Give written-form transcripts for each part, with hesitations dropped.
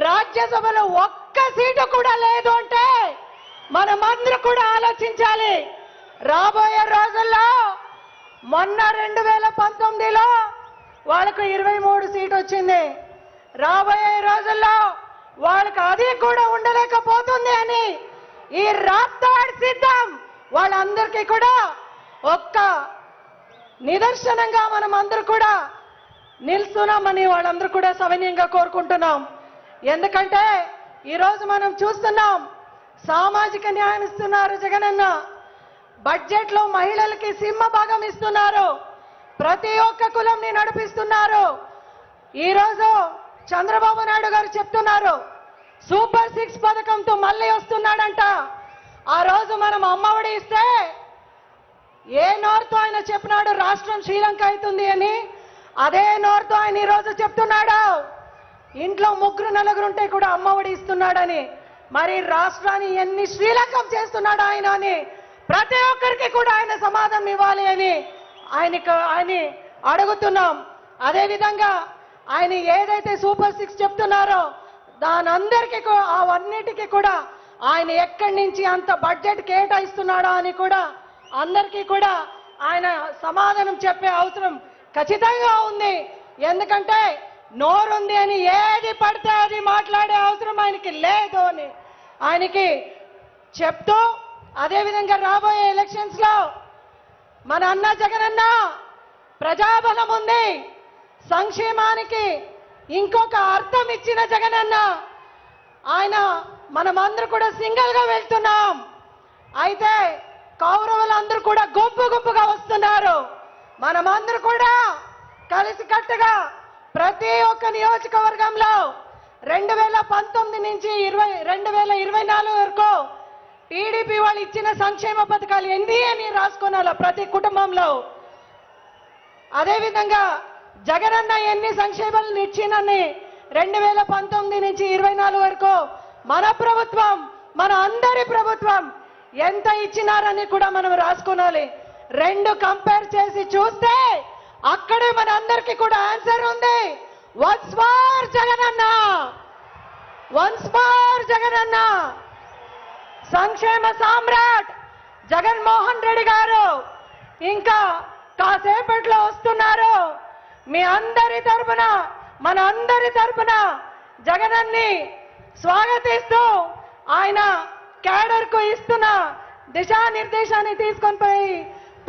రాజ్యసభలో ఒక్క సీటు కూడా లేదు అంటే మనమందరూ కూడా ఆలోచించాలి. రాబోయే రోజుల్లో మొన్న 2019లో వాళ్ళకు 23 సీటు వచ్చింది. రాబోయే రోజుల్లో వాళ్ళకి అది కూడా ఉండలేకపోతుంది అని ఈ రాష్ట్ర సిద్ధం వాళ్ళందరికీ కూడా ఒక్క నిదర్శనంగా మనం అందరూ కూడా నిల్చున్నామని వాళ్ళందరూ కూడా సవినయంగా కోరుకుంటున్నాం. ఎందుకంటే ఈరోజు మనం చూస్తున్నాం, సామాజిక న్యాయం ఇస్తున్నారు జగనన్న, బడ్జెట్ లో మహిళలకి సింహభాగం ఇస్తున్నారు, ప్రతి ఒక్క కులంని నడిపిస్తున్నారు. ఈరోజు చంద్రబాబు నాయుడు గారు చెప్తున్నారు సూపర్ 6 పథకంతో మళ్ళీ వస్తున్నాడంట. ఆ రోజు మనం అమ్మఒడి ఇస్తే ఏ నోరుతో ఆయన చెప్పినాడు రాష్ట్రం శ్రీలంక అవుతుంది అని, అదే నోరుతో ఆయన ఈరోజు చెప్తున్నాడు ఇంట్లో 3-4 ఉంటే కూడా అమ్మఒడి ఇస్తున్నాడని. మరి రాష్ట్రాన్ని ఎన్ని శ్రీలంకం చేస్తున్నాడు ఆయన అని ప్రతి ఒక్కరికి కూడా ఆయన సమాధానం ఇవ్వాలి అని ఆయన అడుగుతున్నాం. అదేవిధంగా ఆయన ఏదైతే సూపర్ 6 చెప్తున్నారో దానందరికీ అవన్నిటికీ కూడా ఆయన ఎక్కడి నుంచి అంత బడ్జెట్ కేటాయిస్తున్నాడో అని కూడా అందరికీ కూడా ఆయన సమాధానం చెప్పే అవసరం ఖచ్చితంగా ఉంది. ఎందుకంటే నోరుంది అని ఏది పడితే అది మాట్లాడే అవసరం ఆయనకి లేదు అని ఆయనకి చెప్తూ, అదేవిధంగా రాబోయే ఎలక్షన్స్ లో మన అన్న జగనన్న ప్రజాబలం ఉంది, సంక్షేమానికి ఇంకొక అర్థం ఇచ్చిన జగనన్న ఆయన మనమందరూ కూడా సింగిల్ గా వెళ్తున్నాం. అయితే కౌరవులందరూ కూడా గుంపుగా వస్తున్నారు. మనమందరూ కూడా కలిసికట్టుగా ప్రతి ఒక్క నియోజకవర్గంలో 2019 నుంచి 2024 వరకు టీడీపీ వాళ్ళు ఇచ్చిన సంక్షేమ పథకాలు ఎన్ని అని రాసుకోనాల ప్రతి కుటుంబంలో. అదేవిధంగా జగనన్న ఎన్ని సంక్షేమాలను ఇచ్చినని 2019 నుంచి 24 వరకు మన ప్రభుత్వం, మన అందరి ప్రభుత్వం ఎంత ఇచ్చినారని కూడా మనం రాసుకోనాలి. రెండు కంపేర్ చేసి చూస్తే అక్కడే మన అందరికీ కూడా ఆన్సర్ ఉంది. Once more Jagananna, once more Jagananna. సంక్షేమ సామ్రాట్ జగన్మోహన్ రెడ్డి గారు ఇంకా కాసేపట్లో వస్తున్నారు. మీ అందరి తరపున, మన అందరి తరపున జగనన్ని స్వాగతిస్తూ ఆయన క్యాడర్ కు ఇస్తున్న దిశానిర్దేశాన్ని తీసుకొని పోయి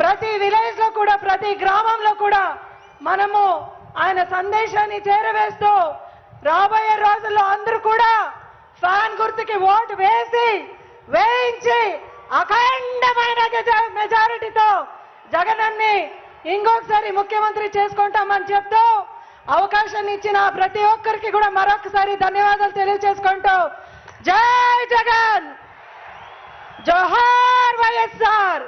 ప్రతి విలేజ్ లో కూడా, ప్రతి గ్రామంలో కూడా మనము ఆయన సందేశాన్ని చేరవేస్తూ రాబోయే రోజుల్లో అందరూ కూడా ఫ్యాన్ గుర్తుకి ఓటు వేయించి అఖండమైన మెజారిటీతో జగనన్ని ఇంకొకసారి ముఖ్యమంత్రి చేసుకుంటామని చెప్తూ అవకాశాన్ని ఇచ్చిన ప్రతి ఒక్కరికి కూడా మరొకసారి ధన్యవాదాలు తెలియజేసుకుంటూ జై జగన్, జోహార్ వైఎస్ఆర్.